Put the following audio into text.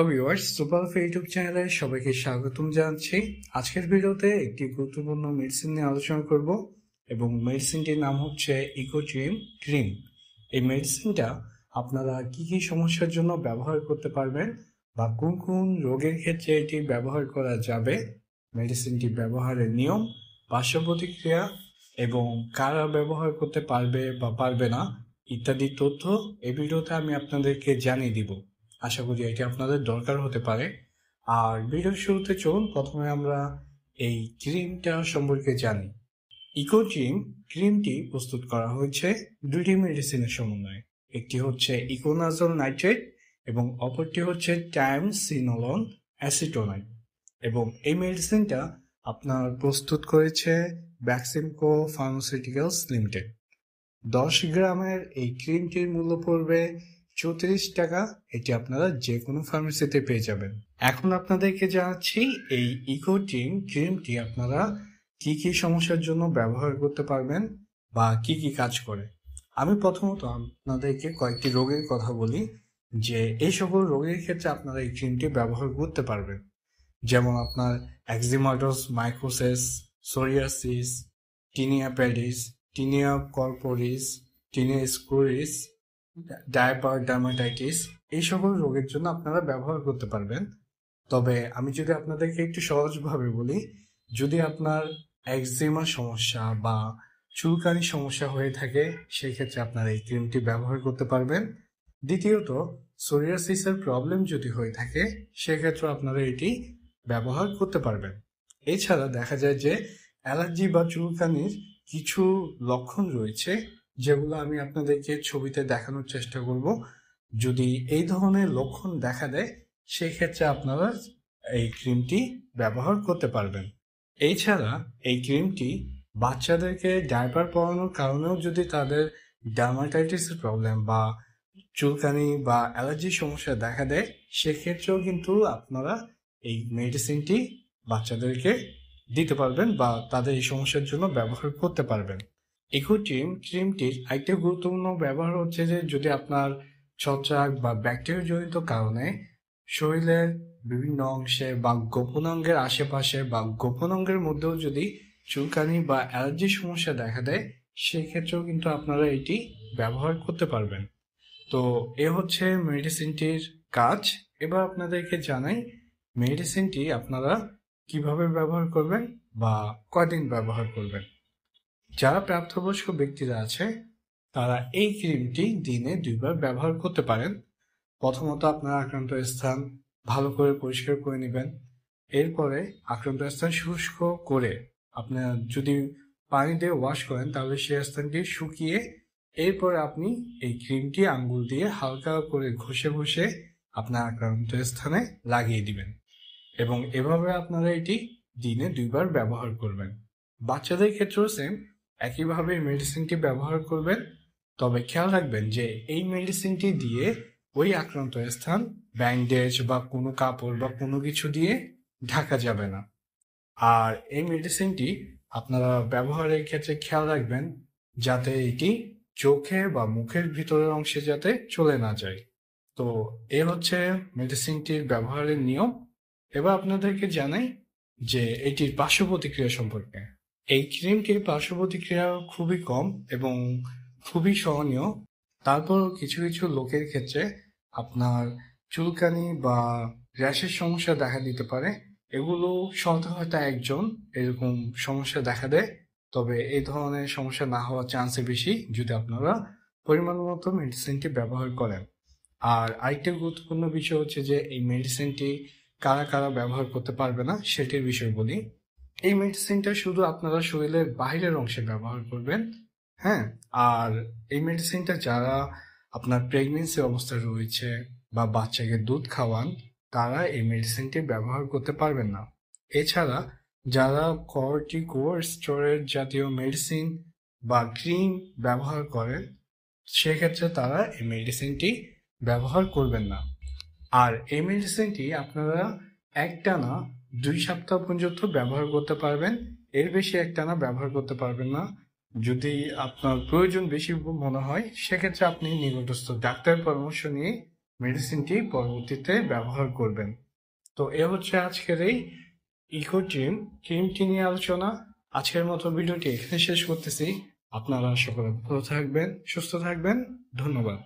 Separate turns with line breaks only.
Hello viewers, super YouTube চ্যানেলে সবাইকে স্বাগতম জানাচ্ছি। আজকের ভিডিওতে একটি গুরুত্বপূর্ণ মেডিসিন নিয়ে আলোচনা করব এবং মেডিসিনটির নাম হচ্ছে ইকোড্রিম ক্রিম। এই মেডিসিনটা আপনারা কি কি সমস্যার জন্য ব্যবহার করতে পারবেন বা কোন কোন রোগের ক্ষেত্রে এটি ব্যবহার করা যাবে, মেডিসিনটি ব্যবহারের নিয়ম, পার্শ্ব প্রতিক্রিয়া এবং কারা ব্যবহার করতে পারবে বা পারবে না ইত্যাদি তথ্য এই ভিডিওতে আমি আপনাদেরকে জানিয়ে দিব। আশা করি এটি আপনাদের দরকার হতে পারে। আর ভিডিওর শুরুতে চলুন প্রথমে আমরা এই ক্রিমটা সম্পর্কে জানি। ইকোড্রিম ক্রিমটি প্রস্তুত করা হয়েছে দুটি মেডিসিনের সমন্বয়ে। একটি হচ্ছে ইকোনাজল নাইট্রেট এবং অপরটি হচ্ছে টাইমসিনোলন অ্যাসিটোনাইট। এবং এই মেডিসিনটা আপনার প্রস্তুত করেছে ব্যাক্সিমকো ফার্মাসিউটিক্যালস লিমিটেড। 10 গ্রামের এই ক্রিমটির মূল্য পড়বে 34 টাকা। এটি আপনারা যে কোনো ফার্মেসিতে পেয়ে যাবেন। এখন আপনাদেরকে জানাচ্ছি এই ইকোড্রিম ক্রিমটি আপনারা কি কি সমস্যার জন্য ব্যবহার করতে পারবেন বা কি কি কাজ করে। আমি প্রথমত আপনাদেরকে কয়েকটি রোগের কথা বলি যে এই সকল রোগের ক্ষেত্রে আপনারা এই ক্রিমটি ব্যবহার করতে পারবেন। যেমন আপনার eczematous mycosis, psoriasis, tinea pedis, tinea corporis, tinea cruris, diaper dermatitis, এই সকল রোগের জন্য আপনারা ব্যবহার করতে পারবেন। তবে আমি যদি আপনাদেরকে একটু সহজভাবে বলি, যদি আপনার একজিমা সমস্যা বা চুলকানি সমস্যা হয়ে থাকে সেই ক্ষেত্রে আপনারা এই ক্রিমটি ব্যবহার করতে পারবেন। দ্বিতীয়ত, সোরিয়াসিসের প্রবলেম যদি হয়ে থাকে সেক্ষেত্রে আপনারা এটি ব্যবহার করতে পারবেন। এছাড়া দেখা যায় যে অ্যালার্জি বা চুলকানির কিছু লক্ষণ রয়েছে যেগুলো আমি আপনাদেরকে ছবিতে দেখানোর চেষ্টা করব। যদি এই ধরনের লক্ষণ দেখা দেয় সেই ক্ষেত্রে আপনারা এই ক্রিমটি ব্যবহার করতে পারবেন। এছাড়া এই ক্রিমটি বাচ্চাদেরকে ডায়পার পরানোর কারণেও যদি তাদের ডার্মাটাইটিসের প্রবলেম বা চুলকানি বা অ্যালার্জির সমস্যা দেখা দেয় সেক্ষেত্রেও কিন্তু আপনারা এই মেডিসিনটি বাচ্চাদেরকে দিতে পারবেন বা তাদের এই সমস্যার জন্য ব্যবহার করতে পারবেন। ইকোড্রিম ক্রিমটির আরেকটি গুরুত্বপূর্ণ ব্যবহার হচ্ছে যে যদি আপনার ছত্রাক বা ব্যাকটেরিয়া জনিত কারণে শরীরের বিভিন্ন অংশে বা গোপন অঙ্গের আশেপাশে বা গোপন অঙ্গের মধ্যেও যদি চুলকানি বা অ্যালার্জির সমস্যা দেখা দেয় সেক্ষেত্রেও কিন্তু আপনারা এটি ব্যবহার করতে পারবেন। তো এ হচ্ছে মেডিসিনটির কাজ। এবার আপনাদেরকে জানাই মেডিসিনটি আপনারা কিভাবে ব্যবহার করবেন বা কয়দিন ব্যবহার করবেন। যারা প্রাপ্তবয়স্ক ব্যক্তিরা আছে তারা এই ক্রিমটি দিনে 2 বার ব্যবহার করতে পারেন। প্রথমত আপনার আক্রান্ত স্থান ভালো করে পরিষ্কার করে নেবেন। এরপরে আক্রান্ত স্থান শুষ্ক করে আপনার যদি পানি দিয়ে ওয়াশ করেন তাহলে সেই স্থানটি শুকিয়ে এরপরে আপনি এই ক্রিমটি আঙ্গুল দিয়ে হালকা করে ঘষে ঘষে আপনার আক্রান্ত স্থানে লাগিয়ে দিবেন এবং এভাবে আপনারা এটি দিনে 2 বার ব্যবহার করবেন। বাচ্চাদের ক্ষেত্রেও সেম একইভাবে মেডিসিনটি ব্যবহার করবেন। তবে খেয়াল রাখবেন যে এই মেডিসিনটি দিয়ে ওই আক্রান্ত স্থান ব্যান্ডেজ বা কোনো কাপড় বা কোনো কিছু দিয়ে ঢাকা যাবে না। আর এই মেডিসিনটি আপনারা ব্যবহারের ক্ষেত্রে খেয়াল রাখবেন যাতে এটি চোখে বা মুখের ভিতরের অংশে যাতে চলে না যায়। তো এ হচ্ছে মেডিসিনটির ব্যবহারের নিয়ম। এবার আপনাদেরকে জানাই যে এটির পার্শ্ব প্রতিক্রিয়া সম্পর্কে। এই ক্রিমটির পার্শ্ব প্রতিক্রিয়া খুবই কম এবং খুবই সহনীয়। তারপরও কিছু কিছু লোকের ক্ষেত্রে আপনার চুলকানি বা র্যাশের সমস্যা দেখা দিতে পারে। এগুলো হয়তো একজন এরকম সমস্যা দেখা দেয়। তবে এই ধরনের সমস্যা না হওয়ার চান্সই বেশি যদি আপনারা পরিমাণ মতো মেডিসিনটি ব্যবহার করেন। আর আরেকটা গুরুত্বপূর্ণ বিষয় হচ্ছে যে এই মেডিসিনটি কারা কারা ব্যবহার করতে পারবে না সেটির বিষয় বলি। এই মেডিসিনটা শুধু আপনারা শরীরের বাইরের অংশে ব্যবহার করবেন। হ্যাঁ, আর এই মেডিসিনটা যারা আপনার প্রেগনেন্সি অবস্থায় রয়েছে বা বাচ্চাকে দুধ খাওয়ান তারা এই মেডিসিনটি ব্যবহার করতে পারবেন না। এছাড়া যারা কর্টিকোস্টেরয়েড জাতীয় মেডিসিন বা ক্রিম ব্যবহার করেন সেক্ষেত্রে তারা এই মেডিসিনটি ব্যবহার করবেন না। আর এই মেডিসিনটি আপনারা একটানা 2 সপ্তাহ পর্যন্ত ব্যবহার করতে পারবেন। এর বেশি একটানা ব্যবহার করতে পারবেন না। যদি আপনার প্রয়োজন বেশি মনে হয় সেক্ষেত্রে আপনি নিকটস্থ ডাক্তারের পরামর্শ নিয়ে মেডিসিনটি পরবর্তীতে ব্যবহার করবেন। তো এ হচ্ছে আজকের এই ইকো ড্রিম ক্রিমটি নিয়ে আলোচনা। আজকের মতো ভিডিওটি এখানে শেষ করতেছি। আপনারা সকলে ভালো থাকবেন, সুস্থ থাকবেন। ধন্যবাদ।